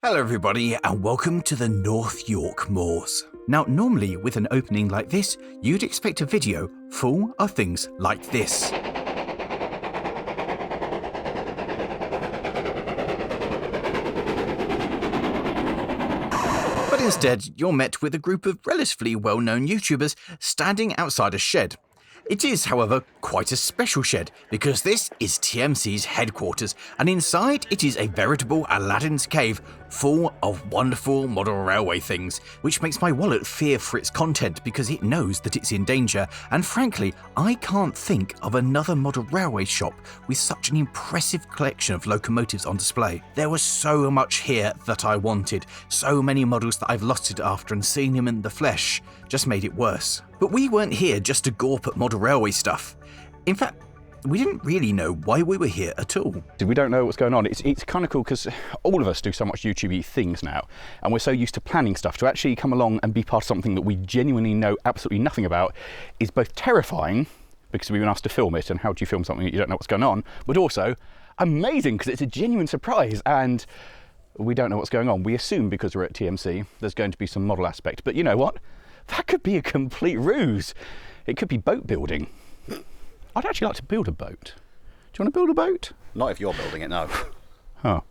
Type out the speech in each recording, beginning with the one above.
Hello everybody and welcome to the North York Moors. Now normally with an opening like this, you'd expect a video full of things like this. But instead, you're met with a group of relatively well-known YouTubers standing outside a shed. It is, however, quite a special shed, because this is TMC's headquarters, and inside it is a veritable Aladdin's cave full of wonderful model railway things, which makes my wallet fear for its content because it knows that it's in danger, and frankly, I can't think of another model railway shop with such an impressive collection of locomotives on display. There was so much here that I wanted, so many models that I've lost it after, and seeing them in the flesh just made it worse. But we weren't here just to gawp at model railway stuff. In fact, we didn't really know why we were here at all. We don't know what's going on. It's kind of cool because all of us do so much YouTube-y things now, and we're so used to planning stuff. To actually come along and be part of something that we genuinely know absolutely nothing about is both terrifying, because we've been asked to film it, and how do you film something that you don't know what's going on, but also amazing because it's a genuine surprise and we don't know what's going on. We assume because we're at TMC there's going to be some model aspect, but you know what? That could be a complete ruse. It could be boat building. I'd actually like to build a boat. Do you want to build a boat? Not if you're building it, no. Oh.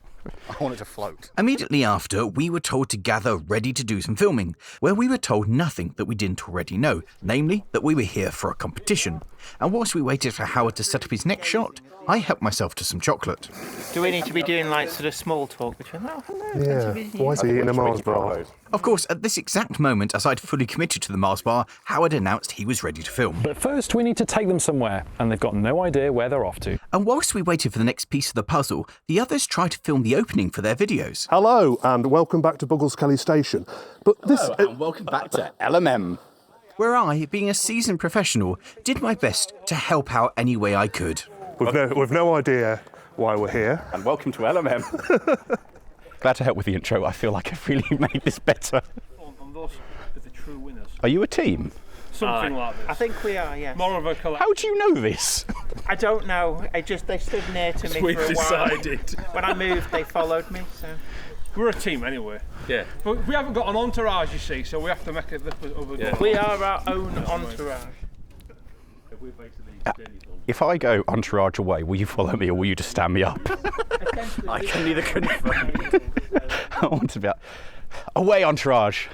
I want it to float. Immediately after, we were told to gather ready to do some filming, where we were told nothing that we didn't already know, namely that we were here for a competition. And whilst we waited for Howard to set up his next shot, I helped myself to some chocolate. Do we need to be doing like sort of small talk between? Oh, hello. Yeah. Why is he eating a Mars bar? Of course, at this exact moment, as I'd fully committed to the Mars bar, Howard announced he was ready to film. But first we need to take them somewhere, and they've got no idea where they're off to. And whilst we waited for the next piece of the puzzle, the others tried to film the opening for their videos. Hello and welcome back to Buggles Kelly Station. But this and welcome back to LMM. Where I, being a seasoned professional, did my best to help out any way I could. we've no idea why we're here. And welcome to LMM. Glad to help with the intro. I feel like I've really made this better. On those are the true winners. Are you a team? Something like this. I think we are, yes. More of a collab. How do you know this? I don't know. They stood near to me We've for a while. decided. When I moved, they followed me. So We're a team anyway. Yeah. But we haven't got an entourage, you see, so we have to make it the we are our own entourage. If I go entourage away, will you follow me or will you just stand me up? I can neither confirm. I want to be away entourage.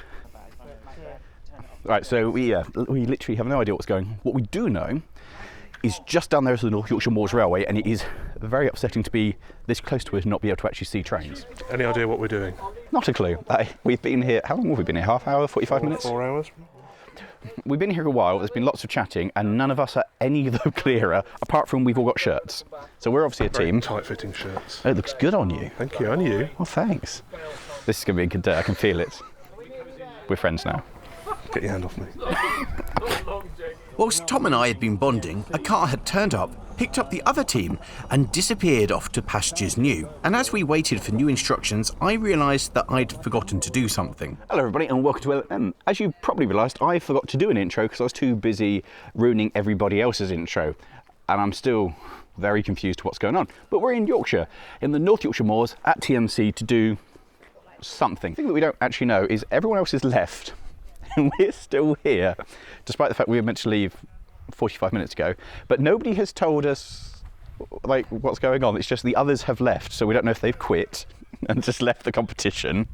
Right, so we literally have no idea what's going on. What we do know is just down there is the North Yorkshire Moors Railway, and it is very upsetting to be this close to it and not be able to actually see trains. Any idea what we're doing? Not a clue. We've been here, how long have we been here? Half hour, 45 minutes? 4 hours? We've been here a while, there's been lots of chatting, and none of us are any the clearer, apart from we've all got shirts. So we're obviously a team. Tight-fitting shirts. Oh, it looks good on you. Thank you, and you. Oh, thanks. This is going to be a good day, I can feel it. We're friends now. Get your hand off me. Whilst Tom and I had been bonding, a car had turned up, picked up the other team, and disappeared off to pastures new. And as we waited for new instructions, I realised that I'd forgotten to do something. Hello everybody and welcome to LMM. As you probably realised, I forgot to do an intro because I was too busy ruining everybody else's intro. And I'm still very confused to what's going on. But we're in Yorkshire, in the North Yorkshire Moors, at TMC to do something. The thing that we don't actually know is everyone else is left. And we're still here, despite the fact we were meant to leave 45 minutes ago. But nobody has told us like what's going on. It's just the others have left, so we don't know if they've quit and just left the competition.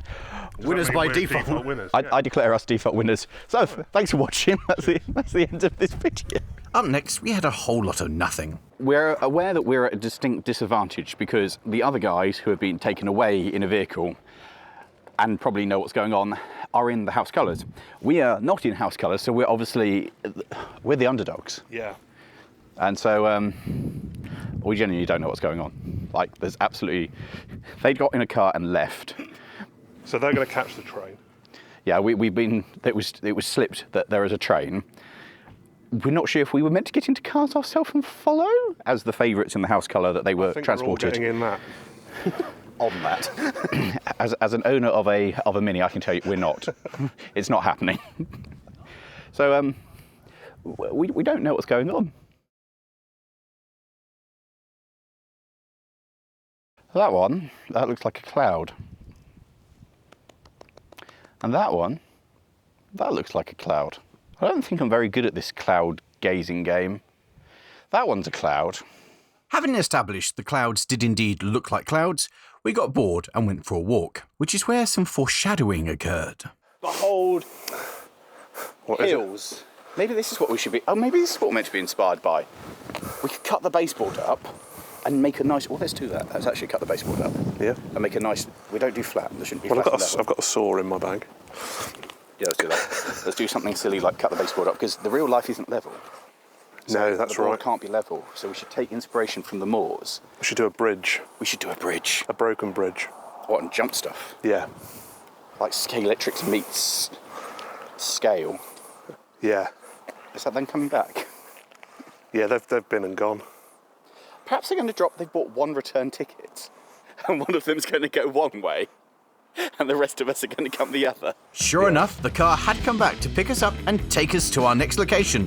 Winners by default. Winners, I declare us default winners. So thanks for watching. That's the end of this video. Up next, we had a whole lot of nothing. We're aware that we're at a distinct disadvantage because the other guys who have been taken away in a vehicle and probably know what's going on are in the house colours. We are not in house colours, so we're the underdogs. Yeah. And so we genuinely don't know what's going on. Like, there's absolutely, they got in a car and left. So they're going to catch the train. Yeah, it was slipped that there is a train. We're not sure if we were meant to get into cars ourselves and follow as the favourites in the house colour that they were transported. We're all getting in that. On that. As an owner of a Mini, I can tell you we're not. It's not happening. So we don't know what's going on. That looks like a cloud. And that one, that looks like a cloud. I don't think I'm very good at this cloud gazing game. That one's a cloud. Having established the clouds did indeed look like clouds, we got bored and went for a walk, which is where some foreshadowing occurred. Behold, hills. Maybe this is what we should be, oh, maybe this is what we're meant to be inspired by. We could cut the baseboard up and make a nice, well, let's do that. Let's actually cut the baseboard up. Yeah. And make a nice, we don't do flat, there shouldn't be Well, flat. I've got a saw in my bag. Yeah, let's do that. Let's do something silly like cut the baseboard up, because the real life isn't level. So No, that's the board right. can't be level, so we should take inspiration from the moors. We should do a bridge. We should do a bridge. A broken bridge. What, and jump stuff? Yeah. Like Scalextrics meets Scale. Yeah. Is that then coming back? Yeah, they've been and gone. Perhaps they're going to drop, they've bought one return ticket, and one of them's going to go one way, and the rest of us are going to come the other. Sure enough, the car had come back to pick us up and take us to our next location,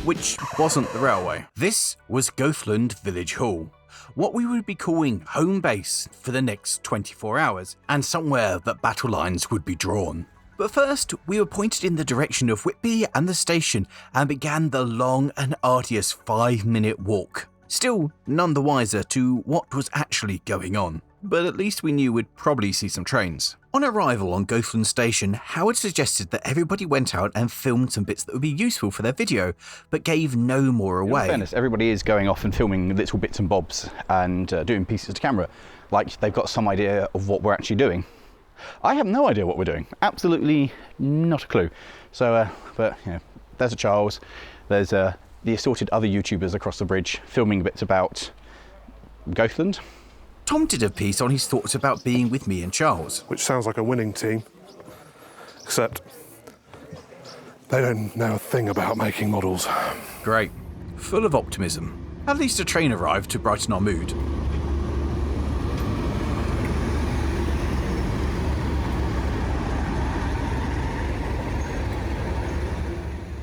which wasn't the railway. This was Goathland Village Hall, what we would be calling home base for the next 24 hours, and somewhere that battle lines would be drawn. But first, we were pointed in the direction of Whitby and the station and began the long and arduous 5-minute walk. Still none the wiser to what was actually going on, but at least we knew we'd probably see some trains. On arrival on Goathland Station, Howard suggested that everybody went out and filmed some bits that would be useful for their video, but gave no more away. In fairness, everybody is going off and filming little bits and bobs and doing pieces to camera, like they've got some idea of what we're actually doing. I have no idea what we're doing, absolutely not a clue. So, but you know, there's a Charles, there's the assorted other YouTubers across the bridge filming bits about Goathland. Tom did a piece on his thoughts about being with me and Charles. Which sounds like a winning team. Except they don't know a thing about making models. Great. Full of optimism. At least a train arrived to brighten our mood.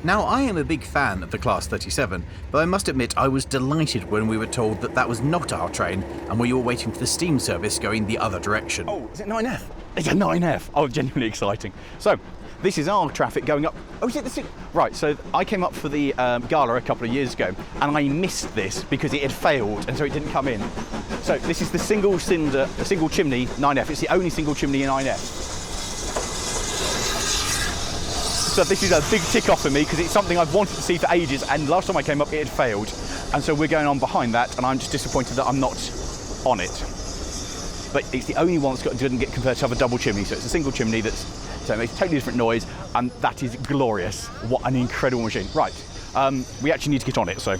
Now, I am a big fan of the Class 37, but I must admit I was delighted when we were told that that was not our train and we were waiting for the steam service going the other direction. Oh, is it 9F? It's a 9F. Oh, genuinely exciting. So, this is our traffic going up. Oh, is it the... Right, so I came up for the gala a couple of years ago, and I missed this because it had failed, and so it didn't come in. So, this is the single chimney 9F. It's the only single chimney in 9F. So this is a big tick off for me because it's something I've wanted to see for ages, and last time I came up it had failed, and so we're going on behind that, and I'm just disappointed that I'm not on it. But it's the only one that didn't get converted to have a double chimney, so it's a single chimney so it makes a totally different noise, and that is glorious. What an incredible machine. Right, we actually need to get on it, so.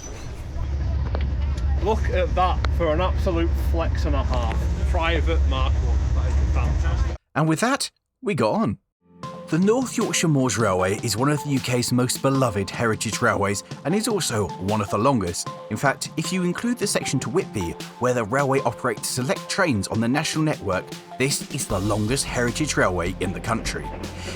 Look at that for an absolute flex and a half. Private Mark 1. That is fantastic. And with that, we got on. The North Yorkshire Moors Railway is one of the UK's most beloved heritage railways and is also one of the longest. In fact, if you include the section to Whitby, where the railway operates select trains on the national network, this is the longest heritage railway in the country.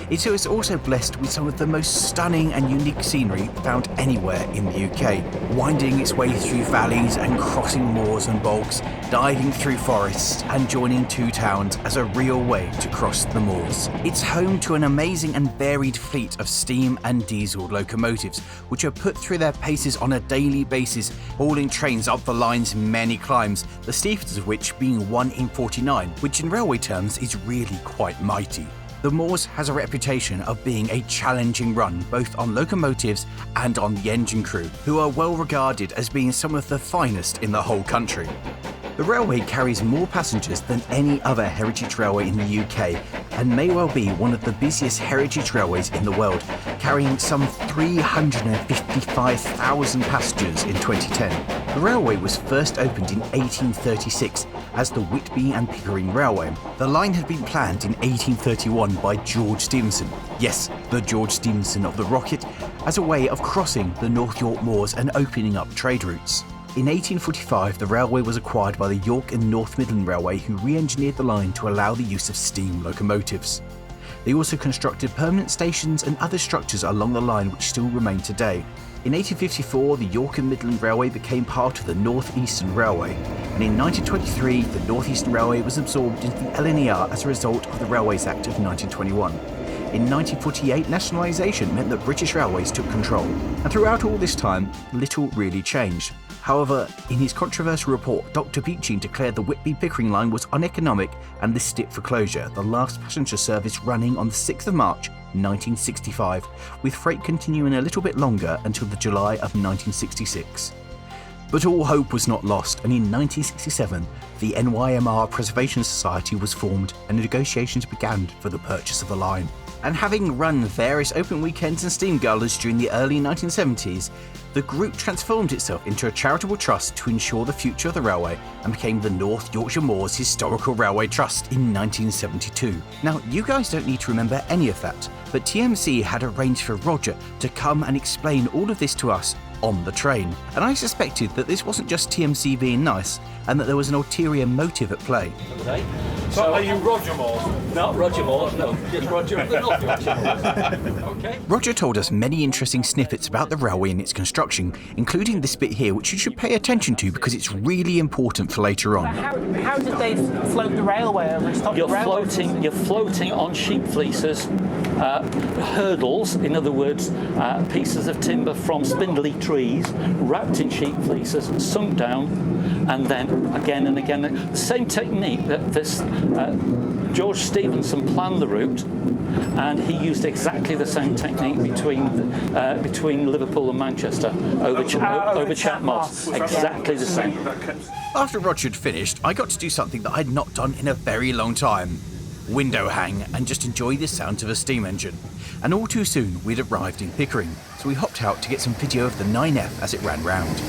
It is also blessed with some of the most stunning and unique scenery found anywhere in the UK, winding its way through valleys and crossing moors and bogs, diving through forests and joining two towns as a real way to cross the moors. It's home to an amazing and varied fleet of steam and diesel locomotives, which are put through their paces on a daily basis, hauling trains up the line's many climbs, the steepest of which being 1 in 49, which in railway terms is really quite mighty. The Moors has a reputation of being a challenging run both on locomotives and on the engine crew, who are well regarded as being some of the finest in the whole country. The railway carries more passengers than any other heritage railway in the UK and may well be one of the busiest heritage railways in the world, carrying some 355,000 passengers in 2010. The railway was first opened in 1836 as the Whitby and Pickering Railway. The line had been planned in 1831 by George Stephenson, yes, the George Stephenson of the rocket, as a way of crossing the North York Moors and opening up trade routes. In 1845, the railway was acquired by the York and North Midland Railway, who re-engineered the line to allow the use of steam locomotives. They also constructed permanent stations and other structures along the line which still remain today. In 1854, the York and Midland Railway became part of the North Eastern Railway, and in 1923, the North Eastern Railway was absorbed into the LNER as a result of the Railways Act of 1921. In in 1948 nationalisation meant that British Railways took control, and throughout all this time, little really changed. However, in his controversial report, Dr. Beeching declared the Whitby-Pickering line was uneconomic and listed it for closure, the last passenger service running on the 6th of March 1965, with freight continuing a little bit longer until the July of 1966. But all hope was not lost, and in 1967, the NYMR Preservation Society was formed and negotiations began for the purchase of the line. And having run various open weekends and steam galas during the early 1970s, the group transformed itself into a charitable trust to ensure the future of the railway and became the North Yorkshire Moors Historical Railway Trust in 1972. Now, you guys don't need to remember any of that, but TMC had arranged for Roger to come and explain all of this to us on the train, and I suspected that this wasn't just TMC being nice and that there was an ulterior motive at play. So are you Roger Moore? Not Roger Moore, no, just Roger of the North Yorkshire Moors. Okay. Roger told us many interesting snippets about the railway and its construction, including this bit here, which you should pay attention to because it's really important for later on. How did they float the railway over? You're floating on sheep fleeces, hurdles, in other words, pieces of timber from spindly trees, wrapped in sheep fleeces, sunk down, and then again and again. The same technique that this George Stephenson planned the route, and he used exactly the same technique between Liverpool and Manchester over Chat Moss. Exactly the same. After Roger had finished, I got to do something that I'd not done in a very long time. Window hang and just enjoy the sound of a steam engine. And all too soon we'd arrived in Pickering, so we hopped out to get some video of the 9F as it ran round.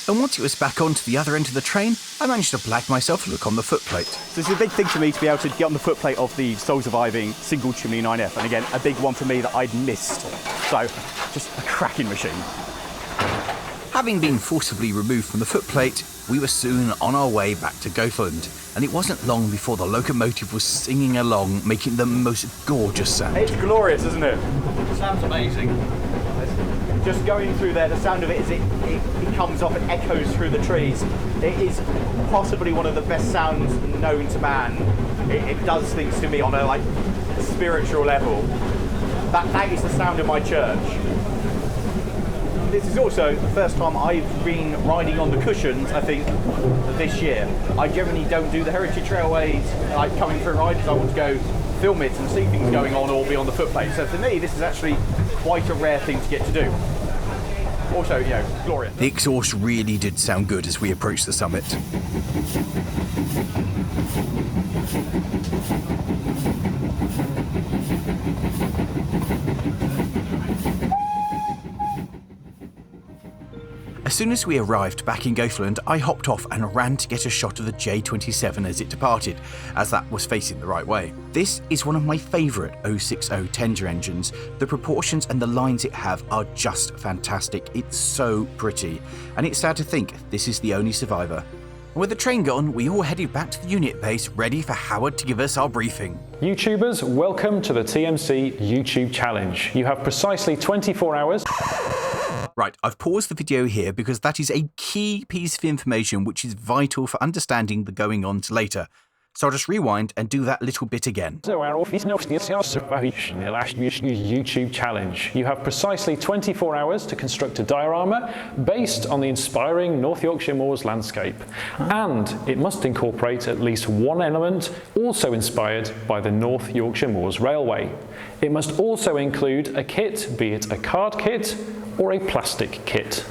And once it was back onto the other end of the train, I managed to blag myself a look on the footplate. So it's a big thing for me to be able to get on the footplate of the sole surviving single chimney 9F, and again, a big one for me that I'd missed. So, just a cracking machine. Having been forcibly removed from the footplate, we were soon on our way back to Goathland, and it wasn't long before the locomotive was singing along, making the most gorgeous sound. It's glorious, isn't it? Sounds amazing. Just going through there, the sound of it is it comes off and echoes through the trees. It is possibly one of the best sounds known to man. It does things to me on a spiritual level. That is the sound of my church. This is also the first time I've been riding on the cushions, I think, this year. I generally don't do the Heritage Railways, coming for a ride because I want to go film it and see things going on or be on the footplate. So for me, this is actually quite a rare thing to get to do. Also, glorious. The exhaust really did sound good as we approached the summit. As soon as we arrived back in Goathland, I hopped off and ran to get a shot of the J27 as it departed, as that was facing the right way. This is one of my favourite 060 tender engines. The proportions and the lines it have are just fantastic. It's so pretty, and it's sad to think this is the only survivor. With the train gone, we all headed back to the unit base, ready for Howard to give us our briefing. YouTubers, welcome to the TMC YouTube Challenge. You have precisely 24 hours. Right, I've paused the video here because that is a key piece of information which is vital for understanding the going on to later. So I'll just rewind and do that little bit again. YouTube Challenge. You have precisely 24 hours to construct a diorama based on the inspiring North Yorkshire Moors landscape. And it must incorporate at least one element also inspired by the North Yorkshire Moors Railway. It must also include a kit, be it a card kit or a plastic kit.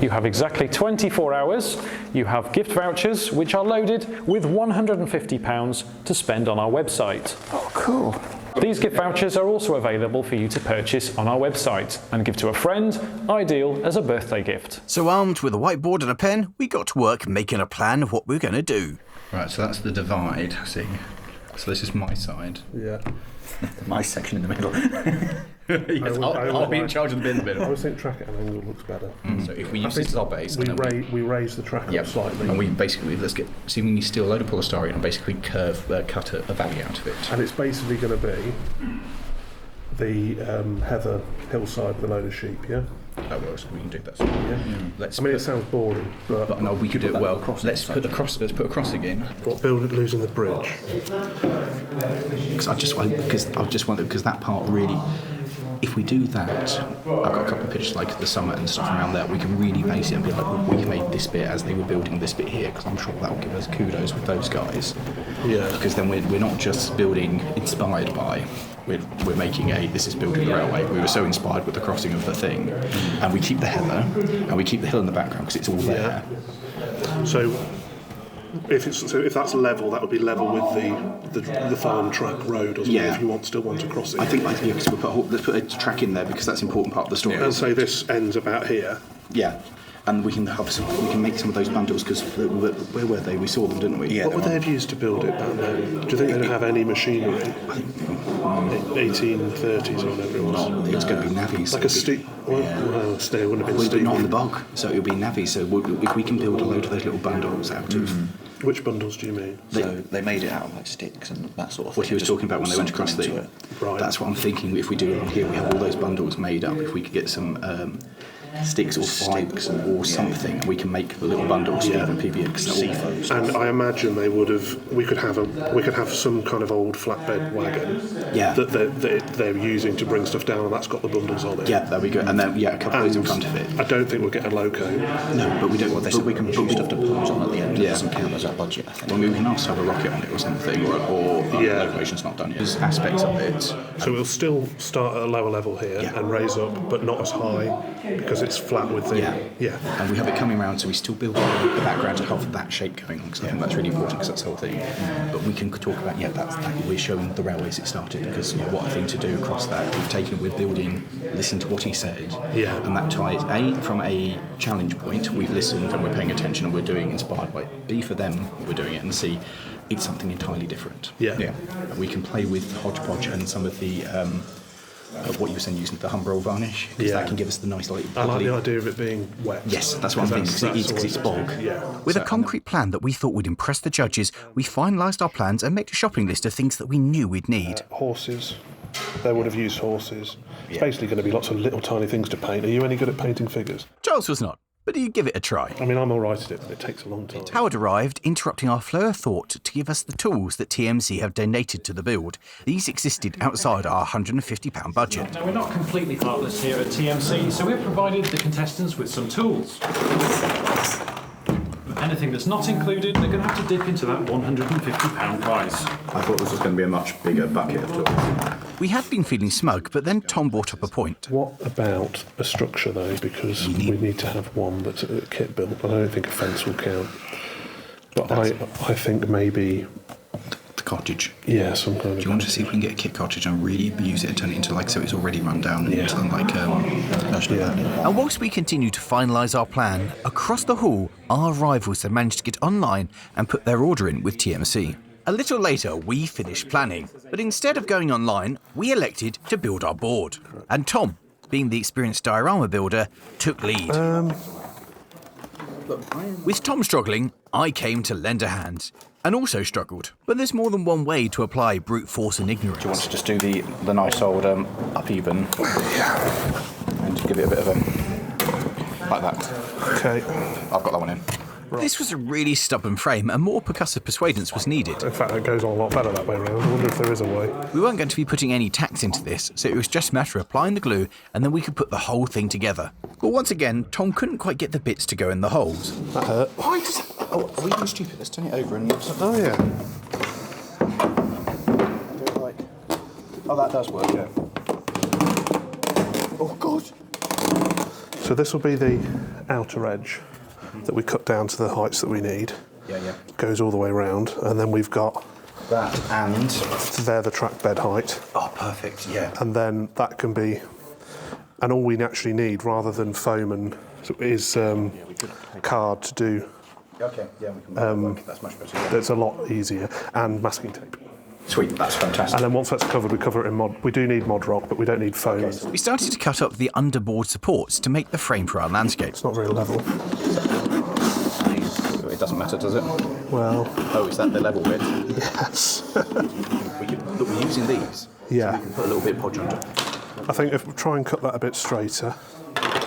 You have exactly 24 hours. You have gift vouchers which are loaded with £150 to spend on our website. Oh, cool. These gift vouchers are also available for you to purchase on our website and give to a friend, ideal as a birthday gift. So armed with a whiteboard and a pen, we got to work making a plan of what we were going to do. Right, so that's the divide. See, so this is my side. Yeah. My section in the middle. Yes, I I'll be in charge of the bin bit. I always think track at an angle looks better. So if we use this as our base, We, and then we raise the track up slightly. and we basically see we need to steal a load of polystyrene and basically cut a valley out of it. And it's basically going to be the heather hillside with a load of sheep, yeah? That works. We can do that. Let's. I mean, it sounds boring, but no, we could do it well. Let's put a cross again. what, losing the bridge? Because I just want because that part really. If we do that, I've got a couple of pictures like the summit and stuff around there. We can really base it and be like, well, we made this bit as they were building this bit here, because I'm sure that will give us kudos with those guys. Yeah. Because then we're not just building inspired by. We're making this is building the railway. We were so inspired with the crossing of the thing, and we keep the heather and we keep the hill in the background because it's all there. So if that's level, that would be level with the farm track road, or something, if you still want to cross it. I think because let's put a track in there because that's an important part of the story. And say this ends about here. Yeah. And we can make some of those bundles because where were they? We saw them, didn't we? Yeah. What would they have used to build it back then? Do you think they'd have any machinery? 1830s or whatever it was. It's going to be navvies. Like a steep. Well, stay wouldn't have been steep. Not in the bog, so it'll be navvies. So if we can build a load of those little bundles out of. Which bundles do you mean? So they made it out of like sticks and that sort of thing. What he was talking about when they went across into the. Right. That's what I'm thinking. If we do it on here, we have all those bundles made up. If we could get some. Sticks or fibres or something, and we can make the little bundles even PVX. And I imagine they would have. We could have some kind of old flatbed wagon that they're using to bring stuff down, and that's got the bundles on it. Yeah, there we go. And then a couple of those in front of it. I don't think we'll get a loco. No, but we don't. They said we can put stuff to put on at the end. It doesn't count as our budget, I think. Well, we can ask to have a rocket on it or something, or locomotion's not done yet. There's aspects of it. So we'll still start at a lower level here and raise up, but not as high because it's flat with the. Yeah. And we have it coming around, so we still build the background to have that shape going on, because I think that's really important, because that's the whole thing. But we can talk about, we're showing the railways it started, because what a thing to do across that. We're building, listen to what he said, and that ties, A, from a challenge point, we've listened and we're paying attention and we're doing inspired by, B, for them, we're doing it, and C, it's something entirely different. Yeah. And we can play with hodgepodge and some of the what you were saying, using the Humbrol varnish, because that can give us the nice light. I like the idea of it being wet. Yes, that's what I'm thinking, because it's bog. Yeah. With a concrete plan that we thought would impress the judges, we finalised our plans and made a shopping list of things that we knew we'd need. Horses. They would have used horses. It's basically going to be lots of little tiny things to paint. Are you any good at painting figures? Giles was not, but he'd give it a try. I mean, I'm all right at it, but it takes a long time. Howard arrived, interrupting our flow of thought to give us the tools that TMC have donated to the build. These existed outside our £150 budget. Now, we're not completely heartless here at TMC, so we've provided the contestants with some tools. Anything that's not included, they're going to have to dip into that £150 prize. I thought this was going to be a much bigger bucket of tools. We had been feeling smug, but then Tom brought up a point. What about a structure, though? Because we need to have one that's kit built. I don't think a fence will count. But I think maybe... The cottage. Yeah, some kind of... Do you want to see if we can get a kit cottage and really use it and turn it into so it's already run down and like And whilst we continue to finalise our plan, across the hall, our rivals had managed to get online and put their order in with TMC. A little later, we finished planning, but instead of going online, we elected to build our board. And Tom, being the experienced diorama builder, took lead. With Tom struggling, I came to lend a hand, and also struggled. But there's more than one way to apply brute force and ignorance. Do you want to just do the nice old up even? Yeah. And give it a bit of a... like that. Okay. I've got that one in. This was a really stubborn frame, and more percussive persuadance was needed. In fact, it goes on a lot better that way around. I wonder if there is a way. We weren't going to be putting any tacks into this, so it was just a matter of applying the glue, and then we could put the whole thing together. But once again, Tom couldn't quite get the bits to go in the holes. That hurt. Why does it... Oh, are we being stupid? Let's turn it over and... Oh, yeah. Do it like... Oh, that does work, yeah. Oh, God. So this will be the outer edge that we cut down to the heights that we need. Yeah. Goes all the way around, and then we've got That and... there the track bed height. Oh, perfect, yeah. And then that can be, and all we actually need, rather than foam and is card to do. Okay, yeah, we can make that work. That's much better. Yeah. That's a lot easier, and masking tape. Sweet, that's fantastic. And then once that's covered, we cover it in mod. We do need mod rock, but we don't need foam. Okay, We started to cut up the underboard supports to make the frame for our landscape. It's not very level. It doesn't matter, does it? Well, Oh, is that the level bit? yes. Look, we're using these. Yeah. So we can put a little bit of podge under. I think if we try and cut that a bit straighter.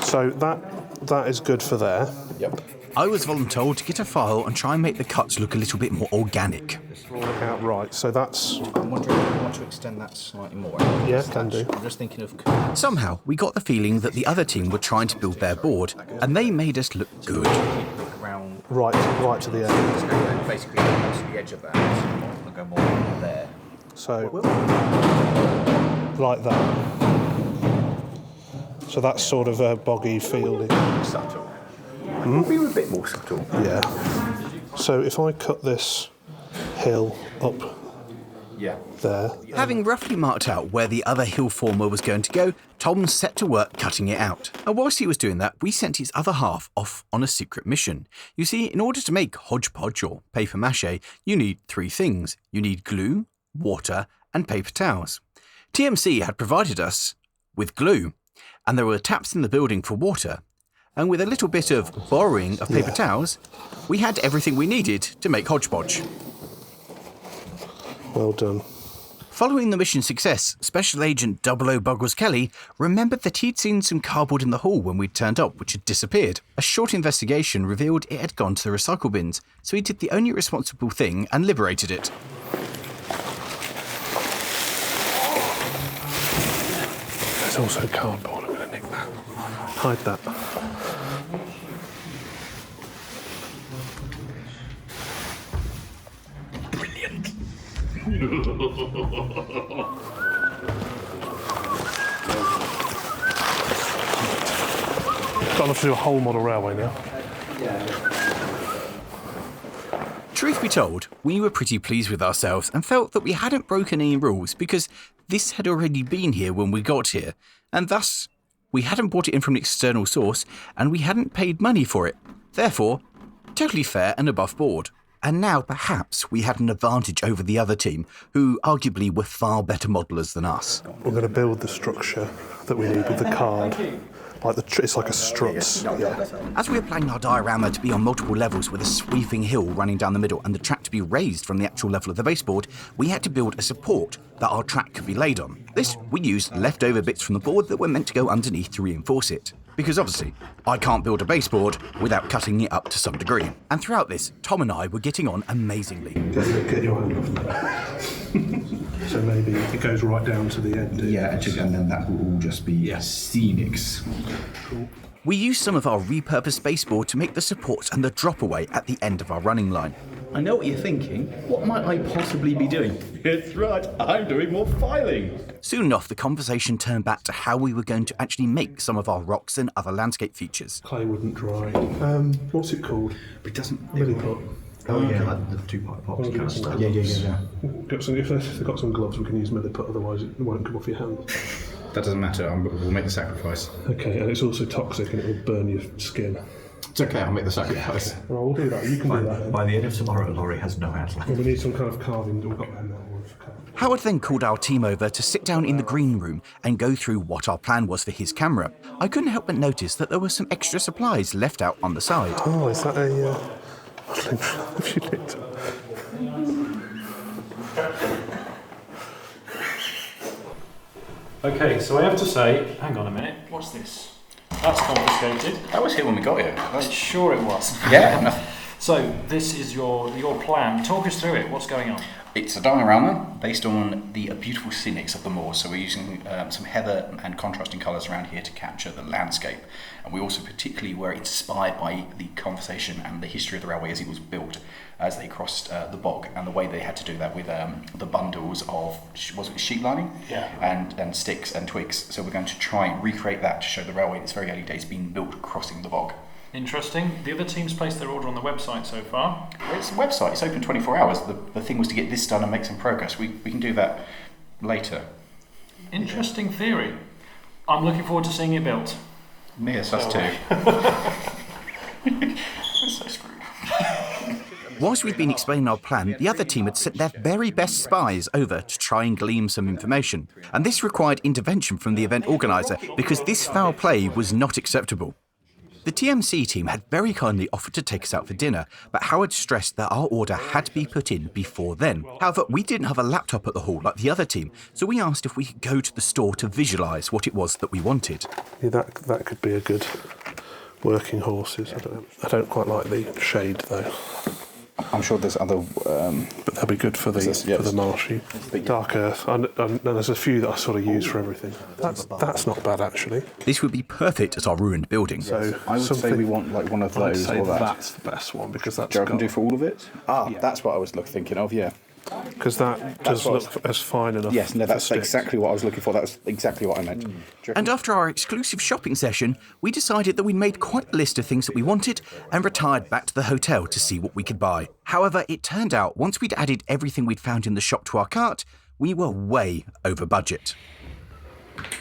So that is good for there. Yep. I was voluntold to get a file and try and make the cuts look a little bit more organic. Roll it out right. So that's I'm wondering if we want to extend that slightly more. Yeah, can do. I'm just thinking of... Somehow, we got the feeling that the other team were trying to build their board, and they made us look good. Look around... right to the end. Basically, to the edge of that. We'll go more there. So like that. So that's sort of a boggy fieldy. Subtle. We were a bit more subtle. Yeah. So if I cut this hill up Yeah. there. Having roughly marked out where the other hill former was going to go, Tom set to work cutting it out. And whilst he was doing that, we sent his other half off on a secret mission. You see, in order to make hodgepodge or paper mache, you need 3 things. You need glue, water, and paper towels. TMC had provided us with glue, and there were taps in the building for water. And with a little bit of borrowing of paper towels, we had everything we needed to make hodgepodge. Well done. Following the mission success, Special Agent 00 Buggles Kelly remembered that he'd seen some cardboard in the hall when we'd turned up, which had disappeared. A short investigation revealed it had gone to the recycle bins, so he did the only responsible thing and liberated it. There's also cardboard. I'm going to nick that. Hide that. Got enough to do a whole model railway now. Truth be told, we were pretty pleased with ourselves and felt that we hadn't broken any rules because this had already been here when we got here, and thus we hadn't bought it in from an external source and we hadn't paid money for it. Therefore, totally fair and above board. And now perhaps we had an advantage over the other team, who arguably were far better modellers than us. We're going to build the structure that we need with the card. It's like a struts. Yeah. As we were planning our diorama to be on multiple levels with a sweeping hill running down the middle and the track to be raised from the actual level of the baseboard, we had to build a support that our track could be laid on. This, we used leftover bits from the board that were meant to go underneath to reinforce it. Because obviously, I can't build a baseboard without cutting it up to some degree. And throughout this, Tom and I were getting on amazingly. Get your hand off that. So maybe it goes right down to the end. Yeah, and then that will all just be scenics. Cool. We used some of our repurposed baseboard to make the supports and the drop away at the end of our running line. I know what you're thinking. What might I possibly be doing? It's right, I'm doing more filing. Soon enough, the conversation turned back to how we were going to actually make some of our rocks and other landscape features. Clay wouldn't dry. What's it called? It doesn't... Really put. Oh yeah, like the 2-part pots kind of stuff. Yeah. If they've got some gloves, we can use milliput, otherwise it won't come off your hand. That doesn't matter, we'll make the sacrifice. Okay, and it's also toxic and it will burn your skin. It's okay, I'll make the sacrifice. Well, we'll do that. You can do that then. By the end of tomorrow, Lawrie has no hands left. Well, we need some kind of carving. We've got them now. Howard then called our team over to sit down in the green room and go through what our plan was for his camera. I couldn't help but notice that there were some extra supplies left out on the side. Oh, is that a... if you did. Okay, so I have to say, hang on a minute, what's this? That's confiscated. That was here when we got here. I'm sure it was. Yeah. So this is your plan. Talk us through it. What's going on? It's a diorama based on the beautiful scenics of the moors. So we're using some heather and contrasting colours around here to capture the landscape. And we also particularly were inspired by the conversation and the history of the railway as it was built, as they crossed the bog, and the way they had to do that with the bundles of, was it sheet lining? Yeah. And sticks and twigs. So we're going to try and recreate that to show the railway in its very early days being built crossing the bog. Interesting. The other team's placed their order on the website so far. It's a website, it's open 24 hours. The thing was to get this done and make some progress. We can do that later. Interesting theory. I'm looking forward to seeing it built. Yes, us too. We're so screwed. Whilst we'd been explaining our plan, the other team had sent their very best spies over to try and glean some information. And this required intervention from the event organiser because this foul play was not acceptable. The TMC team had very kindly offered to take us out for dinner, but Howard stressed that our order had to be put in before then. However, we didn't have a laptop at the hall like the other team, so we asked if we could go to the store to visualise what it was that we wanted. Yeah, that could be a good working horses. I don't quite like the shade though. I'm sure there's other... but they'll be good for the marshy. Dark earth. And there's a few that I sort of use for everything. That's not bad actually. This would be perfect as our ruined building. So I would say we want like one of those or that. That's the best one because that's Do you reckon do for all of it? That's what I was thinking of, yeah. Because that does look as fine enough. Yes, no, that's exactly what I was looking for. That was exactly what I meant. And after our exclusive shopping session, we decided that we'd made quite a list of things that we wanted and retired back to the hotel to see what we could buy. However, it turned out once we'd added everything we'd found in the shop to our cart, we were way over budget.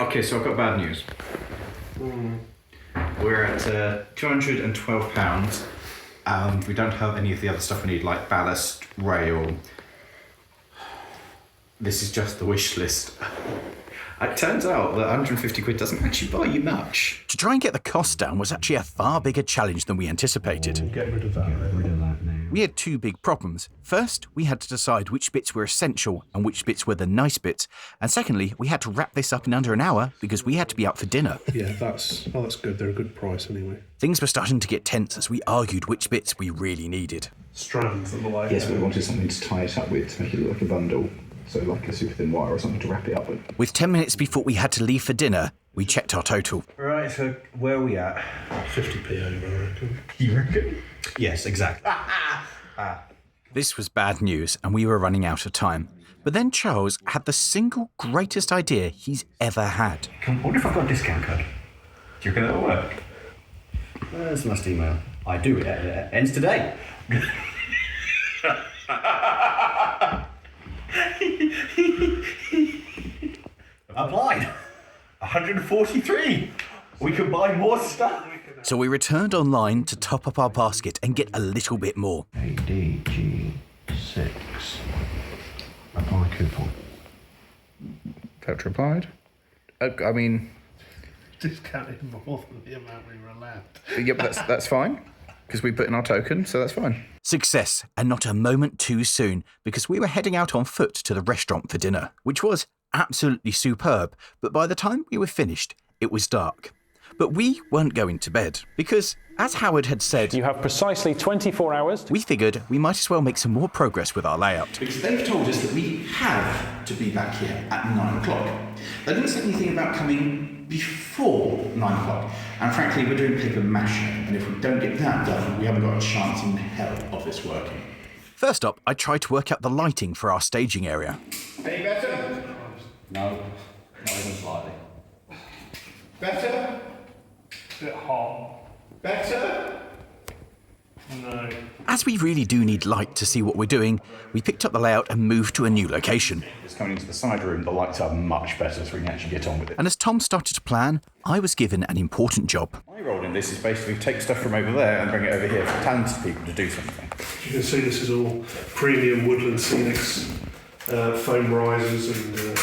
Okay, so I've got bad news. We're at £212 and we don't have any of the other stuff we need, like ballast, rail. This is just the wish list. It turns out that 150 quid doesn't actually buy you much. To try and get the cost down was actually a far bigger challenge than we anticipated. Get rid of that. We had two big problems. First, we had to decide which bits were essential and which bits were the nice bits. And secondly, we had to wrap this up in under an hour because we had to be out for dinner. Yeah, that's good. They're a good price anyway. Things were starting to get tense as we argued which bits we really needed. Strands and the like. Yes, we wanted something to tie it up with to make it look like a bundle. So like a super thin wire or something to wrap it up with. With 10 minutes before we had to leave for dinner, we checked our total. Right, so where are we at? 50p over, I reckon. You reckon? Yes, exactly. This was bad news and we were running out of time. But then Charles had the single greatest idea he's ever had. I wonder if I've got a discount code. Do you reckon that'll work? That's a nice email. I do. It ends today. Applied. 143. We can buy more stuff. So we returned online to top up our basket and get a little bit more. ADG6. Apply coupon. Voucher applied. I mean... Discounted more than the amount we were allowed. Yeah, but that's fine, because we put in our token, so that's fine. Success, and not a moment too soon, because we were heading out on foot to the restaurant for dinner, which was absolutely superb, but by the time we were finished, it was dark. But we weren't going to bed, because, as Howard had said, you have precisely 24 hours. We figured we might as well make some more progress with our layout. Because they've told us that we have to be back here at 9 o'clock. They didn't say anything about coming before 9 o'clock. And frankly, we're doing paper mache, and if we don't get that done, we haven't got a chance in hell of this working. First up, I tried to work out the lighting for our staging area. Any better? No, not even slightly. Better? Bit hot. Better? No. As we really do need light to see what we're doing, we picked up the layout and moved to a new location. It's coming into the side room, the lights are much better, so we can actually get on with it. And as Tom started to plan, I was given an important job. My role in this is basically take stuff from over there and bring it over here for talented people to do something. You can see this is all premium woodland scenics, foam risers and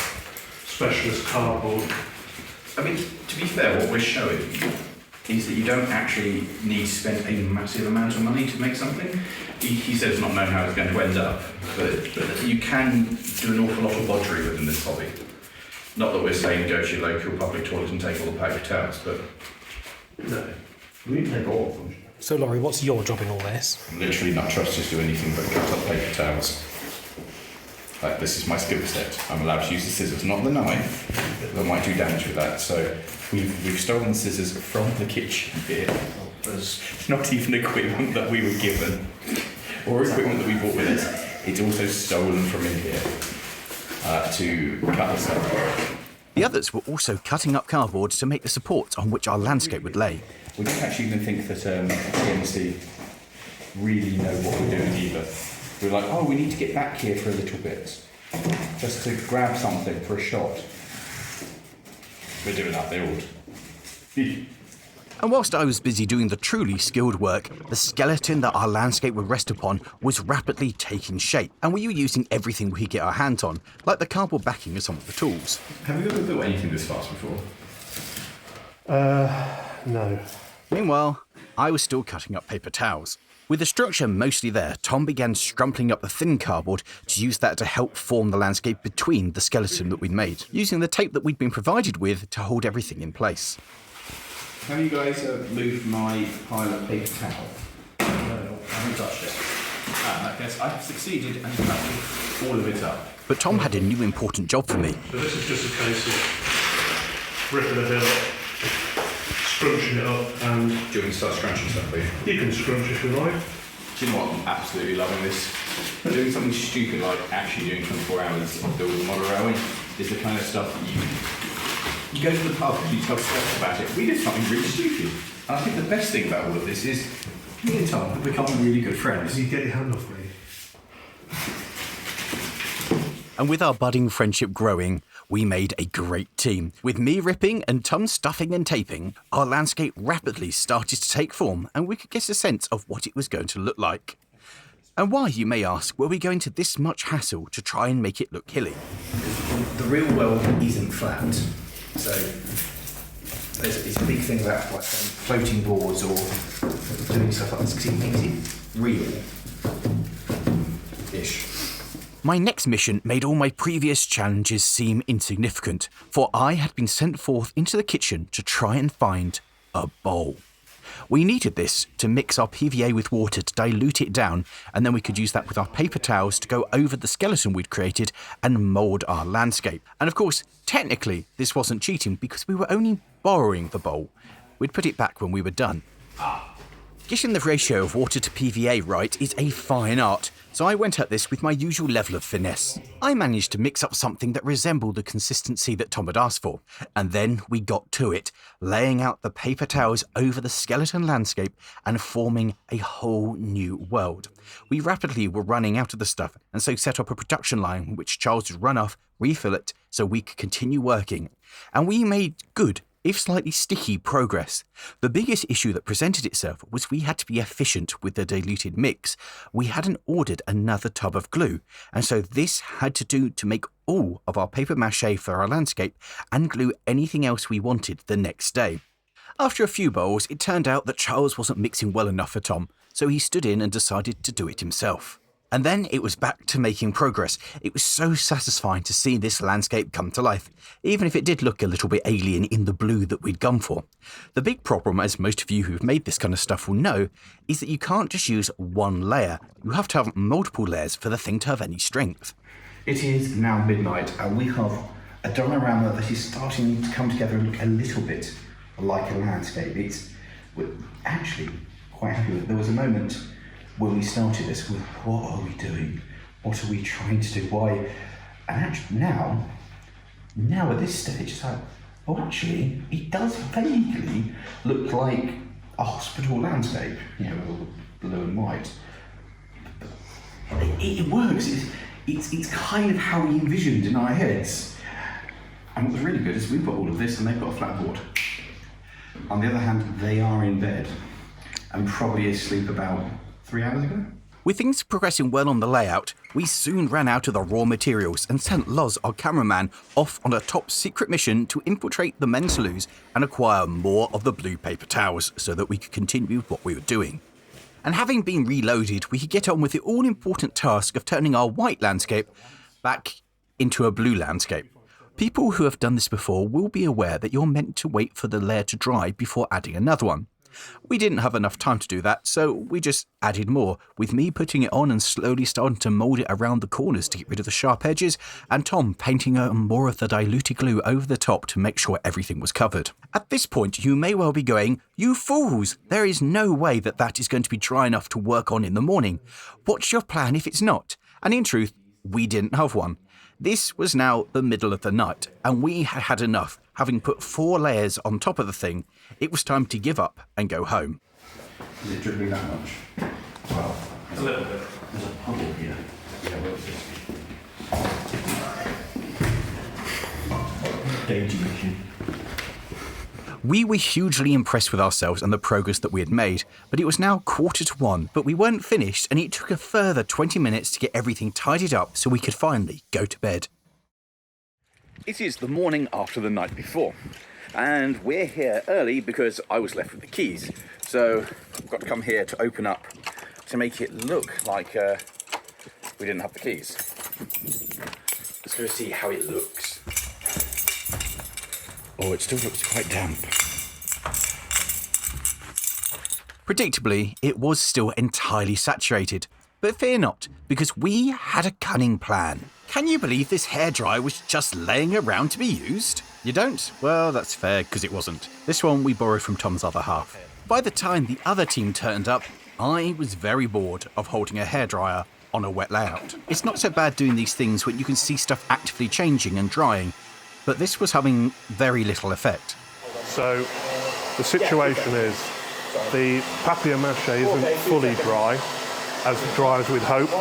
specialist cardboard. I mean, to be fair, what we're showing is that you don't actually need to spend a massive amount of money to make something. He says not knowing how it's going to end up, but you can do an awful lot of bodgery within this hobby. Not that we're saying go to your local public toilet and take all the paper towels, but... No. We can take all of them. So Lawrie, what's your job in all this? Literally not trust us to do anything but cut up paper towels. Like, this is my skill set. I'm allowed to use the scissors, not the knife. I might do damage with that. So we've stolen the scissors from the kitchen here. There's not even equipment that we were given or equipment that we brought with us. It's also stolen from in here to cut this up. The others were also cutting up cardboard to make the supports on which our landscape would lay. We don't actually even think that TMC really know what we're doing either. We're like, oh, we need to get back here for a little bit, just to grab something for a shot. We're doing that, they're all. And whilst I was busy doing the truly skilled work, the skeleton that our landscape would rest upon was rapidly taking shape, and we were using everything we could get our hands on, like the cardboard backing of some of the tools. Have you ever built anything this fast before? No. Meanwhile, I was still cutting up paper towels. With the structure mostly there, Tom began scrumpling up the thin cardboard to use that to help form the landscape between the skeleton that we'd made, using the tape that we'd been provided with to hold everything in place. Have you guys moved my pile of paper towel? No, I haven't touched it. I guess I've succeeded and cut all of it up. But Tom had a new important job for me. So this is just a case of ripping a bit up, scrunching it up, and... Do you want me to start scrunching stuff for you? You can scrunch if you like. Do you know what? I'm absolutely loving this. Doing something stupid like actually doing 24 hours of building model railway is the kind of stuff that you go to the pub and you tell Steph about it. We did something really stupid. And I think the best thing about all of this is me and Tom have become really good friends. You get your hand off me. And with our budding friendship growing, we made a great team. With me ripping and Tom stuffing and taping, our landscape rapidly started to take form and we could get a sense of what it was going to look like. And why, you may ask, were we going to this much hassle to try and make it look hilly? The real world isn't flat. So it's a big thing about like floating boards or doing stuff like this because it makes it real-ish. My next mission made all my previous challenges seem insignificant, for I had been sent forth into the kitchen to try and find a bowl. We needed this to mix our PVA with water to dilute it down, and then we could use that with our paper towels to go over the skeleton we'd created and mould our landscape. And of course, technically, this wasn't cheating because we were only borrowing the bowl. We'd put it back when we were done. Getting the ratio of water to PVA right is a fine art, so I went at this with my usual level of finesse. I managed to mix up something that resembled the consistency that Tom had asked for, and then we got to it, laying out the paper towels over the skeleton landscape and forming a whole new world. We rapidly were running out of the stuff, and so set up a production line which Charles would run off, refill it, so we could continue working. And we made good, if slightly sticky, progress. The biggest issue that presented itself was we had to be efficient with the diluted mix. We hadn't ordered another tub of glue, and so this had to do to make all of our paper mache for our landscape and glue anything else we wanted the next day. After a few bowls, it turned out that Charles wasn't mixing well enough for Tom, so he stood in and decided to do it himself. And then it was back to making progress. It was so satisfying to see this landscape come to life, even if it did look a little bit alien in the blue that we'd gone for. The big problem, as most of you who've made this kind of stuff will know, is that you can't just use one layer. You have to have multiple layers for the thing to have any strength. It is now midnight and we have a diorama that is starting to come together and look a little bit like a landscape. We're actually quite happy with it. There was a moment when we started this with, what are we doing? What are we trying to do? Why? And actually now at this stage, it's like, oh, actually, it does vaguely look like a hospital landscape, you know, all blue and white. It works. It's kind of how we envisioned in our heads. And what was really good is we've got all of this and they've got a flat board. On the other hand, they are in bed and probably asleep about 3 hours ago. With things progressing well on the layout, we soon ran out of the raw materials and sent Lozz, our cameraman, off on a top secret mission to infiltrate the men's saloons and acquire more of the blue paper towels so that we could continue with what we were doing. And having been reloaded, we could get on with the all-important task of turning our white landscape back into a blue landscape. People who have done this before will be aware that you're meant to wait for the layer to dry before adding another one. We didn't have enough time to do that, so we just added more, with me putting it on and slowly starting to mould it around the corners to get rid of the sharp edges, and Tom painting on more of the diluted glue over the top to make sure everything was covered. At this point, you may well be going, "You fools! There is no way that is going to be dry enough to work on in the morning. What's your plan if it's not?" And in truth, we didn't have one. This was now the middle of the night, and we had had enough. Having put 4 layers on top of the thing, it was time to give up and go home. Is it dribbling that much? Well, A little bit. there's a puddle here. Yeah, where is this? Danger mission. We were hugely impressed with ourselves and the progress that we had made, but it was now 1:45, but we weren't finished, and it took a further 20 minutes to get everything tidied up so we could finally go to bed. It is the morning after the night before, and we're here early because I was left with the keys. So I've got to come here to open up to make it look like we didn't have the keys. Let's go see how it looks. Oh, it still looks quite damp. Predictably, it was still entirely saturated. But fear not, because we had a cunning plan. Can you believe this hairdryer was just laying around to be used? You don't? Well, that's fair, because it wasn't. This one we borrowed from Tom's other half. By the time the other team turned up, I was very bored of holding a hairdryer on a wet layout. It's not so bad doing these things when you can see stuff actively changing and drying, but this was having very little effect. So the situation is the papier-mâché isn't fully dry as we'd hope.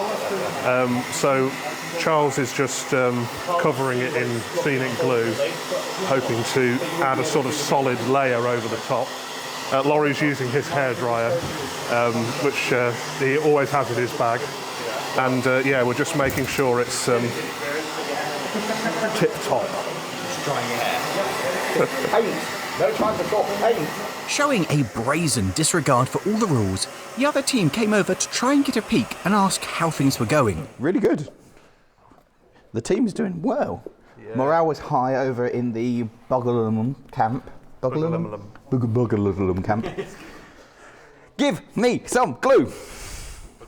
So Charles is just covering it in scenic glue, hoping to add a sort of solid layer over the top. Laurie's using his hairdryer, which he always has in his bag. And yeah, we're just making sure it's tip-top. Drying your hair. Paint! No time for talk, paint! Showing a brazen disregard for all the rules, the other team came over to try and get a peek and ask how things were going. Really good. The team's doing well. Yeah. Morale was high over in the Boggalum camp. Boggalum camp. Give me some glue!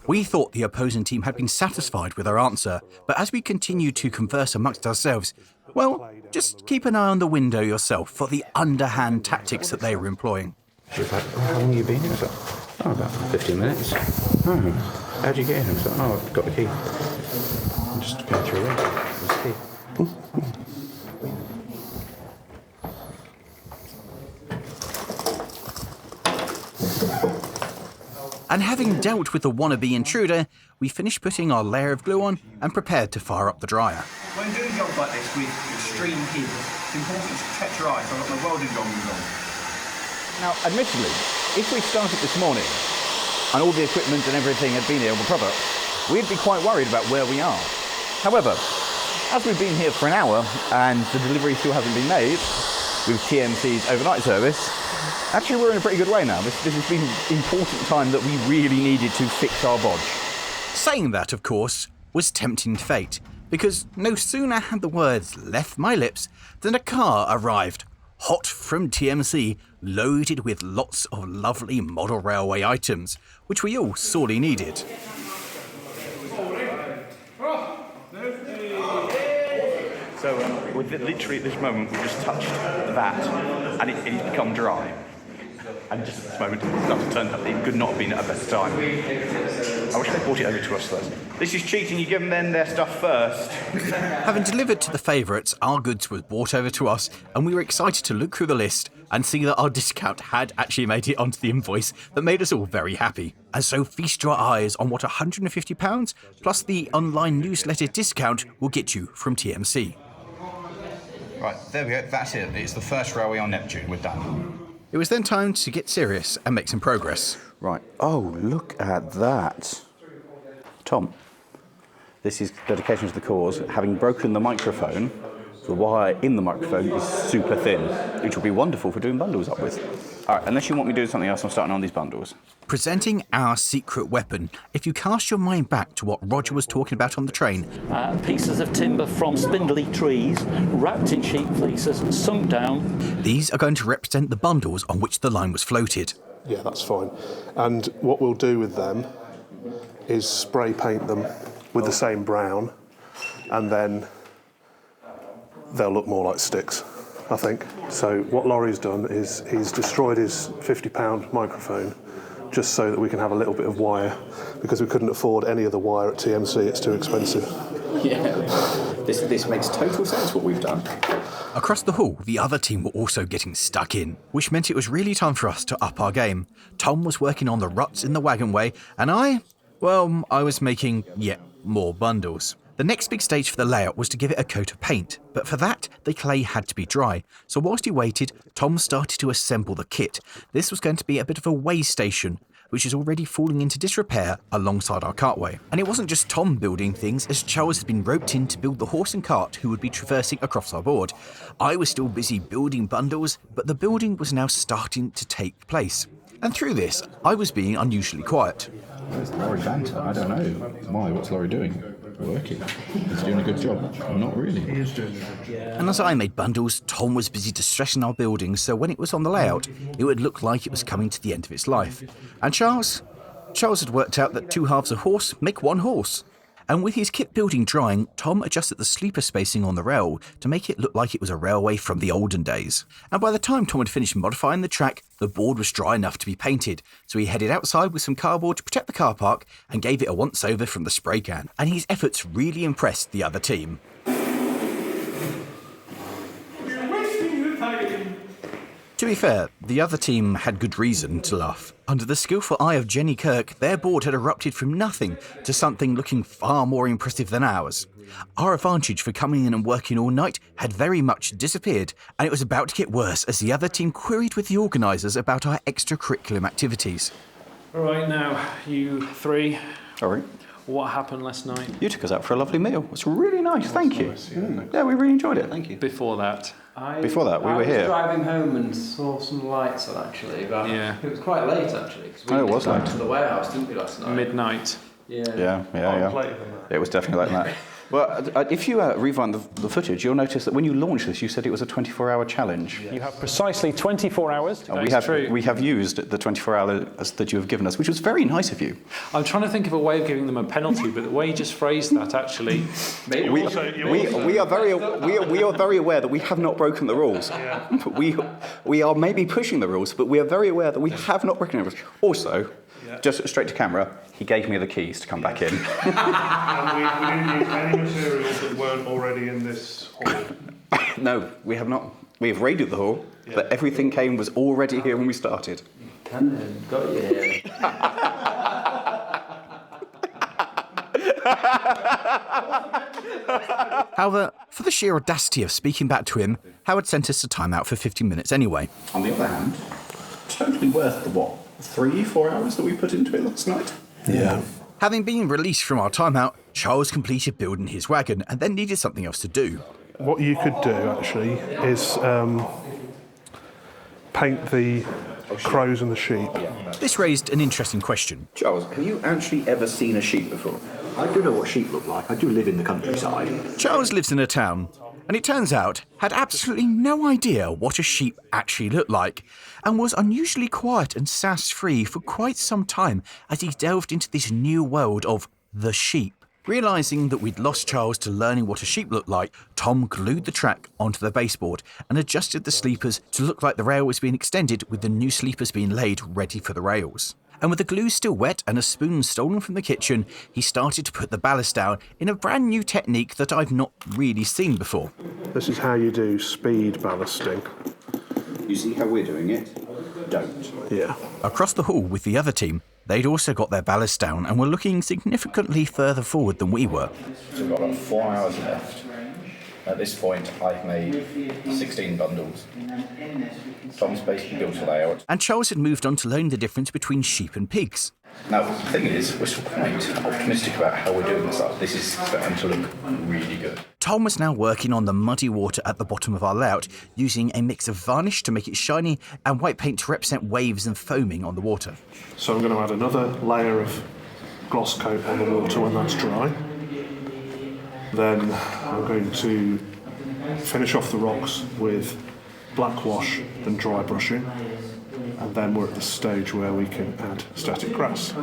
We thought the opposing team had been satisfied with our answer, but as we continued to converse amongst ourselves, well, just keep an eye on the window yourself for the underhand tactics that they were employing. She was like, "Oh, how long have you been here?" I was like, "Oh, about 15 minutes. "Oh, how'd you get in?" I was like, "Oh, I've got the key." I'm just going through it. There's the key. And having dealt with the wannabe intruder, we finished putting our layer of glue on and prepared to fire up the dryer. When doing jobs like this with extreme heat, it's important to protect your eyes. I've got my welding goggles on. Now, admittedly, if we started this morning and all the equipment and everything had been here on the product, we'd be quite worried about where we are. However, as we've been here for an hour and the delivery still hasn't been made with TMC's overnight service, actually we're in a pretty good way now. This has been an important time that we really needed to fix our bodge. Saying that, of course, was tempting fate, because no sooner had the words left my lips than a car arrived, hot from TMC, loaded with lots of lovely model railway items, which we all sorely needed. So with literally at this moment, we just touched that, and it's become dry. And just at this moment, it turned out it could not have been at a better time. I wish they brought it over to us first. This is cheating. You give them their stuff first. Having delivered to the favourites, our goods was brought over to us, and we were excited to look through the list and see that our discount had actually made it onto the invoice that made us all very happy. And so feast your eyes on what £150 plus the online newsletter discount will get you from TMC. Right, there we go. That's it. It's the first railway on Neptune. We're done. It was then time to get serious and make some progress. Right. Oh, look at that. Tom, this is dedication to the cause. Having broken the microphone, the wire in the microphone is super thin, which will be wonderful for doing bundles up with. All right, unless you want me to do something else, I'm starting on these bundles. Presenting our secret weapon. If you cast your mind back to what Roger was talking about on the train. Pieces of timber from spindly trees, wrapped in sheep fleeces, sunk down. These are going to represent the bundles on which the line was floated. Yeah, that's fine. And what we'll do with them is spray paint them with the same brown, and then they'll look more like sticks, I think. So what Laurie's done is he's destroyed his £50 microphone just so that we can have a little bit of wire, because we couldn't afford any other wire at TMC, it's too expensive. Yeah, this makes total sense what we've done. Across the hall, the other team were also getting stuck in, which meant it was really time for us to up our game. Tom was working on the ruts in the wagon way, and I was making yet more bundles. The next big stage for the layout was to give it a coat of paint, but for that, the clay had to be dry. So whilst he waited, Tom started to assemble the kit. This was going to be a bit of a way station, which is already falling into disrepair alongside our cartway. And it wasn't just Tom building things, as Charles had been roped in to build the horse and cart who would be traversing across our board. I was still busy building bundles, but the building was now starting to take place. And through this, I was being unusually quiet. Where's Lawrie banter? I don't know. Why? What's Lawrie doing? Working. He's doing a good job. Not really. He is doing a good job. And as I made bundles, Tom was busy distressing our building, so when it was on the layout, it would look like it was coming to the end of its life. And Charles had worked out that 2 halves of horse make 1 horse. And with his kit building drying, Tom adjusted the sleeper spacing on the rail to make it look like it was a railway from the olden days. And by the time Tom had finished modifying the track, the board was dry enough to be painted, so he headed outside with some cardboard to protect the car park and gave it a once-over from the spray can. And his efforts really impressed the other team. To be fair, the other team had good reason to laugh. Under the skillful eye of Jenny Kirk, their board had erupted from nothing to something looking far more impressive than ours. Our advantage for coming in and working all night had very much disappeared, and it was about to get worse as the other team queried with the organisers about our extracurricular activities. All right, now, you 3. All right. What happened last night? You took us out for a lovely meal. It was really nice, thank you. Yeah, we really enjoyed it. Thank you. Before that? We were here. I was driving home and saw some lights on, actually, but it was quite late, actually. It was late. To the warehouse, didn't we, last night? Midnight. Yeah. It was definitely like that. Well, if you rewind the footage, you'll notice that when you launched this, you said it was a 24-hour challenge. You have precisely 24 hours to we have used the 24 hours that you have given us, which was very nice of you. I'm trying to think of a way of giving them a penalty, but the way you just phrased that, actually... We are very aware that we have not broken the rules. We are maybe pushing the rules, but we are very aware that we have not broken the rules. Also, just straight to camera, he gave me the keys to come back in. And we didn't use any materials that weren't already in this hall. No, we have not. We have raided the hall, but everything was already here when we started. Got you here. However, for the sheer audacity of speaking back to him, Howard sent us to timeout for 15 minutes anyway. On the other hand, totally worth the 3-4 hours that we put into it last night? Yeah. Having been released from our timeout, Charles completed building his wagon and then needed something else to do. What you could do, actually, is paint the crows and the sheep. This raised an interesting question. Charles, have you actually ever seen a sheep before? I do know what sheep look like. I do live in the countryside. Charles lives in a town, and it turns out had absolutely no idea what a sheep actually looked like, and was unusually quiet and sass-free for quite some time as he delved into this new world of the sheep. Realising that we'd lost Charles to learning what a sheep looked like, Tom glued the track onto the baseboard and adjusted the sleepers to look like the rail was being extended with the new sleepers being laid ready for the rails. And with the glue still wet and a spoon stolen from the kitchen, he started to put the ballast down in a brand new technique that I've not really seen before. This is how you do speed ballasting. You see how we're doing it? Don't. Yeah. Across the hall with the other team, they'd also got their ballast down and were looking significantly further forward than we were. So we've got about 4 hours left. At this point, I've made 16 bundles. Tom's basically built a layout. And Charles had moved on to learning the difference between sheep and pigs. Now, the thing is, we're still quite optimistic about how we're doing this. This is starting to look really good. Tom was now working on the muddy water at the bottom of our layout, using a mix of varnish to make it shiny and white paint to represent waves and foaming on the water. So I'm going to add another layer of gloss coat on the water when that's dry. Then I'm going to finish off the rocks with black wash and dry brushing. and then we're at the stage where we can add static grass.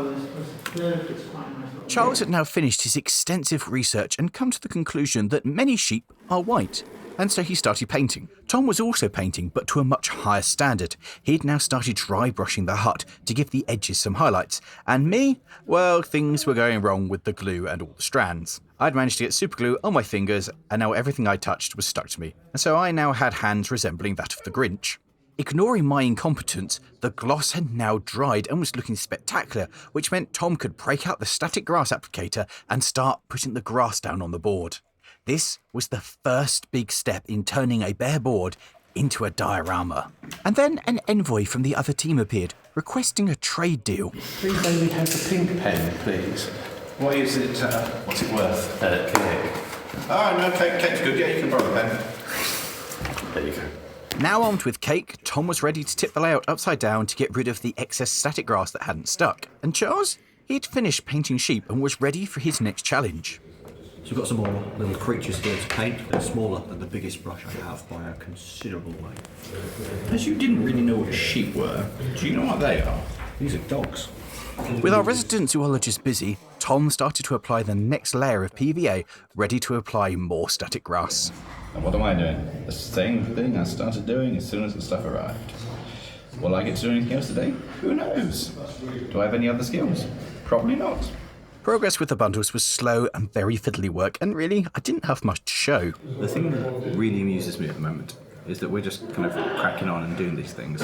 Charles had now finished his extensive research and come to the conclusion that many sheep are white, and so he started painting. Tom was also painting, but to a much higher standard. He'd now started dry brushing the hut to give the edges some highlights, and me, well, things were going wrong with the glue and all the strands. I'd managed to get super glue on my fingers, and now everything I touched was stuck to me, and so I now had hands resembling that of the Grinch. Ignoring my incompetence, the gloss had now dried and was looking spectacular, which meant Tom could break out the static grass applicator and start putting the grass down on the board. This was the first big step in turning a bare board into a diorama. And then an envoy from the other team appeared, requesting a trade deal. Please may we have the pink pen, please? Why is it, what's it worth? Cake. Oh, no, cake's good. Yeah, you can borrow the pen. There you go. Now armed with cake, Tom was ready to tip the layout upside down to get rid of the excess static grass that hadn't stuck. And Charles? He'd finished painting sheep and was ready for his next challenge. So we've got some more little creatures here to paint. They're smaller than the biggest brush I have by a considerable way. As you didn't really know what sheep were, do you know what they are? These are dogs. With our resident zoologist busy, Tom started to apply the next layer of PVA, ready to apply more static grass. And what am I doing? The same thing I started doing as soon as the stuff arrived. Will I get to do anything else today? Who knows? Do I have any other skills? Probably not. Progress with the bundles was slow and very fiddly work, and really, I didn't have much to show. The thing that really amuses me at the moment is that we're just kind of cracking on and doing these things.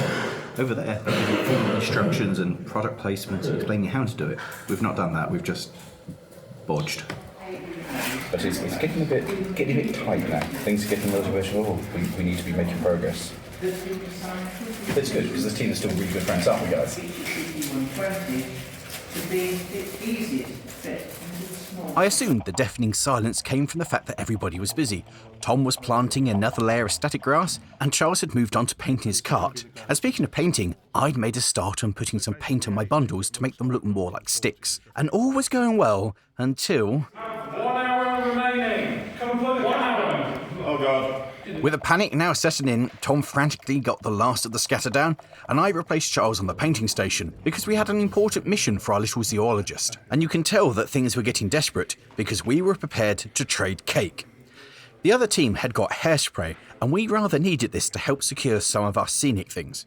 Over there, they're giving full instructions and product placement and explaining how to do it. We've not done that, we've just bodged. But it's getting a bit tight now. Things are getting a little bit, we need to be making progress. It's good, because this team is still really good friends, aren't we, guys? I assumed the deafening silence came from the fact that everybody was busy. Tom was planting another layer of static grass, and Charles had moved on to painting his cart. And speaking of painting, I'd made a start on putting some paint on my bundles to make them look more like sticks. And all was going well until... 1 hour remaining. Come and put 1 hour. Oh, God. With a panic now setting in, Tom frantically got the last of the scatter down, and I replaced Charles on the painting station because we had an important mission for our little zoologist. And you can tell that things were getting desperate because we were prepared to trade cake. The other team had got hairspray, and we rather needed this to help secure some of our scenic things.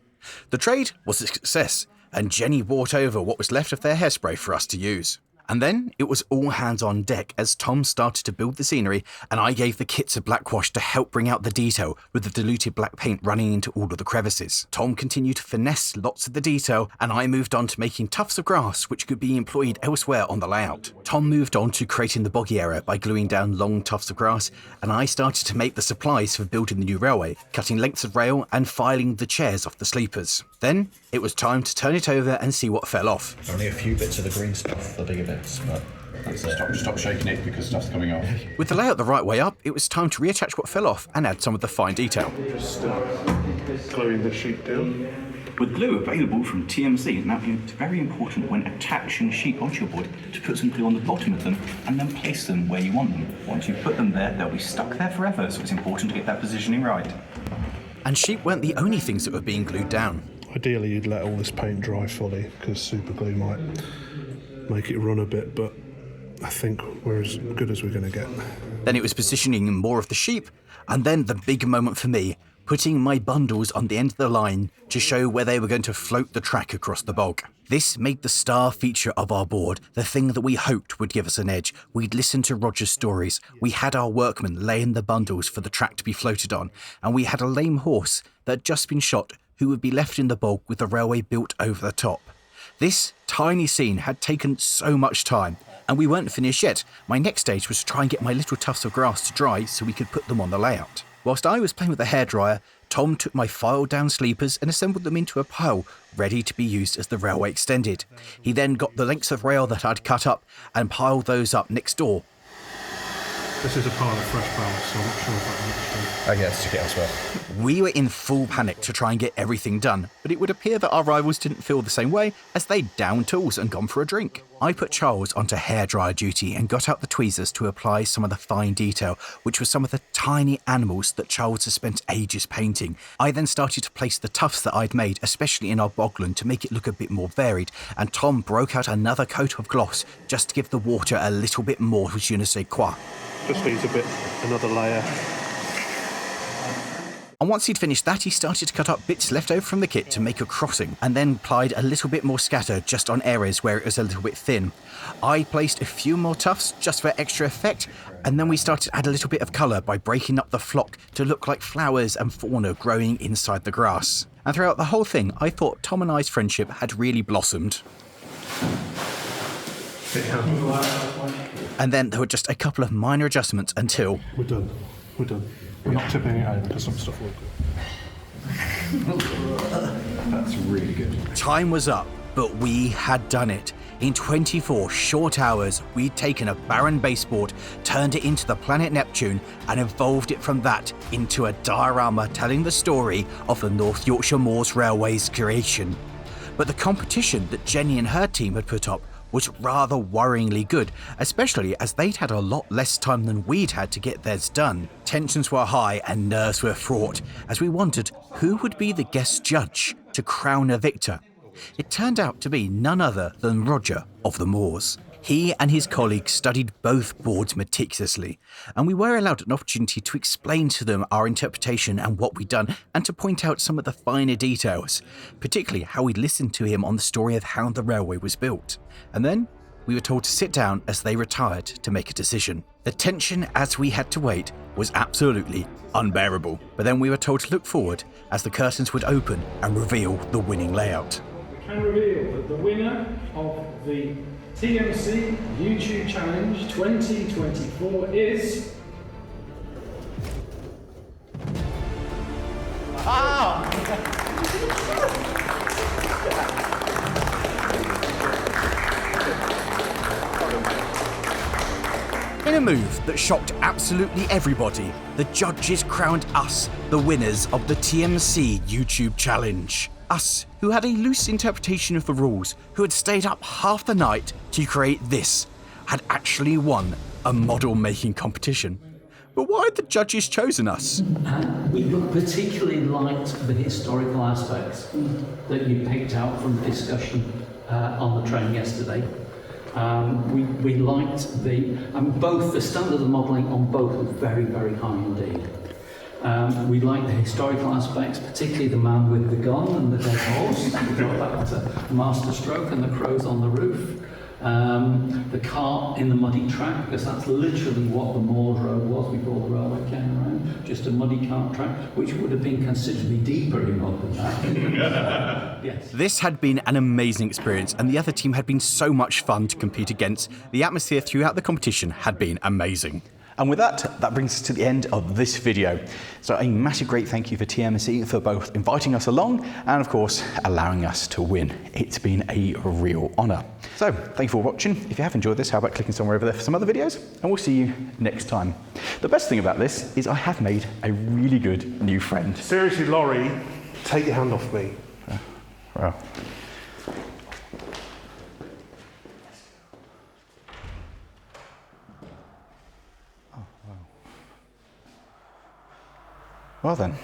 The trade was a success, and Jenny brought over what was left of their hairspray for us to use. And then it was all hands on deck as Tom started to build the scenery, and I gave the kits a black wash to help bring out the detail with the diluted black paint running into all of the crevices. Tom continued to finesse lots of the detail, and I moved on to making tufts of grass which could be employed elsewhere on the layout. Tom moved on to creating the boggy area by gluing down long tufts of grass, and I started to make the supplies for building the new railway, cutting lengths of rail and filing the chairs off the sleepers. Then it was time to turn it over and see what fell off. Only a few bits of the green stuff, the bigger bits, but that's it. Stop shaking it because stuff's coming off. With the layout the right way up, it was time to reattach what fell off and add some of the fine detail. Just gluing the sheet down. With glue available from TMC, now it's very important when attaching a sheet onto your board to put some glue on the bottom of them and then place them where you want them. Once you put them there, they'll be stuck there forever, so it's important to get that positioning right. And sheep weren't the only things that were being glued down. Ideally, you'd let all this paint dry fully because super glue might make it run a bit, but I think we're as good as we're going to get. Then it was positioning more of the sheep, and then the big moment for me, putting my bundles on the end of the line to show where they were going to float the track across the bog. This made the star feature of our board, the thing that we hoped would give us an edge. We'd listened to Roger's stories, we had our workmen laying the bundles for the track to be floated on, and we had a lame horse that had just been shot who would be left in the bog with the railway built over the top. This tiny scene had taken so much time, and we weren't finished yet. My next stage was to try and get my little tufts of grass to dry so we could put them on the layout. Whilst I was playing with the hairdryer, Tom took my filed down sleepers and assembled them into a pile, ready to be used as the railway extended. He then got the lengths of rail that I'd cut up and piled those up next door. This is a pile of fresh ballast, so I'm not sure if that makes sense. Oh yeah, let's stick it elsewhere. We were in full panic to try and get everything done, but it would appear that our rivals didn't feel the same way as they'd downed tools and gone for a drink. I put Charles onto hairdryer duty and got out the tweezers to apply some of the fine detail, which was some of the tiny animals that Charles has spent ages painting. I then started to place the tufts that I'd made, especially in our bogland, to make it look a bit more varied, and Tom broke out another coat of gloss just to give the water a little bit more je ne sais quoi. Just needs another layer. And once he'd finished that, he started to cut up bits left over from the kit to make a crossing, and then applied a little bit more scatter just on areas where it was a little bit thin. I placed a few more tufts just for extra effect, and then we started to add a little bit of colour by breaking up the flock to look like flowers and fauna growing inside the grass. And throughout the whole thing, I thought Tom and I's friendship had really blossomed. And then there were just a couple of minor adjustments until... We're done. We're not tipping it over because some stuff will do. That's really good. Time was up, but we had done it. In 24 short hours, we'd taken a barren baseboard, turned it into the planet Neptune, and evolved it from that into a diorama telling the story of the North Yorkshire Moors Railway's creation. But the competition that Jenny and her team had put up was rather worryingly good, especially as they'd had a lot less time than we'd had to get theirs done. Tensions were high and nerves were fraught, as we wondered who would be the guest judge to crown a victor. It turned out to be none other than Roger of the Moors. He and his colleagues studied both boards meticulously, and we were allowed an opportunity to explain to them our interpretation and what we'd done, and to point out some of the finer details, particularly how we'd listened to him on the story of how the railway was built. And then we were told to sit down as they retired to make a decision. The tension as we had to wait was absolutely unbearable, but then we were told to look forward as the curtains would open and reveal the winning layout. We can reveal that the winner of the TMC YouTube Challenge 2024 is... In a move that shocked absolutely everybody, the judges crowned us the winners of the TMC YouTube Challenge. Us, who had a loose interpretation of the rules, who had stayed up half the night to create this, had actually won a model-making competition. But why had the judges chosen us? We particularly liked the historical aspects that you picked out from the discussion on the train yesterday. We liked both the standard of modelling on both were very, very high indeed. We liked the historical aspects, particularly the man with the gun and the dead horse. We thought that was a master stroke, and the crows on the roof. The cart in the muddy track, because that's literally what the Moors Road was before the railway came around, just a muddy cart track, which would have been considerably deeper in mud than that. Yes. This had been an amazing experience, and the other team had been so much fun to compete against. The atmosphere throughout the competition had been amazing. And with that brings us to the end of this video. So a massive great thank you for TMC for both inviting us along and of course allowing us to win. It's been a real honour. So thank you for watching. If you have enjoyed this, how about clicking somewhere over there for some other videos? And we'll see you next time. The best thing about this is I have made a really good new friend. Seriously, Lawrie, take your hand off me. Well. Well then.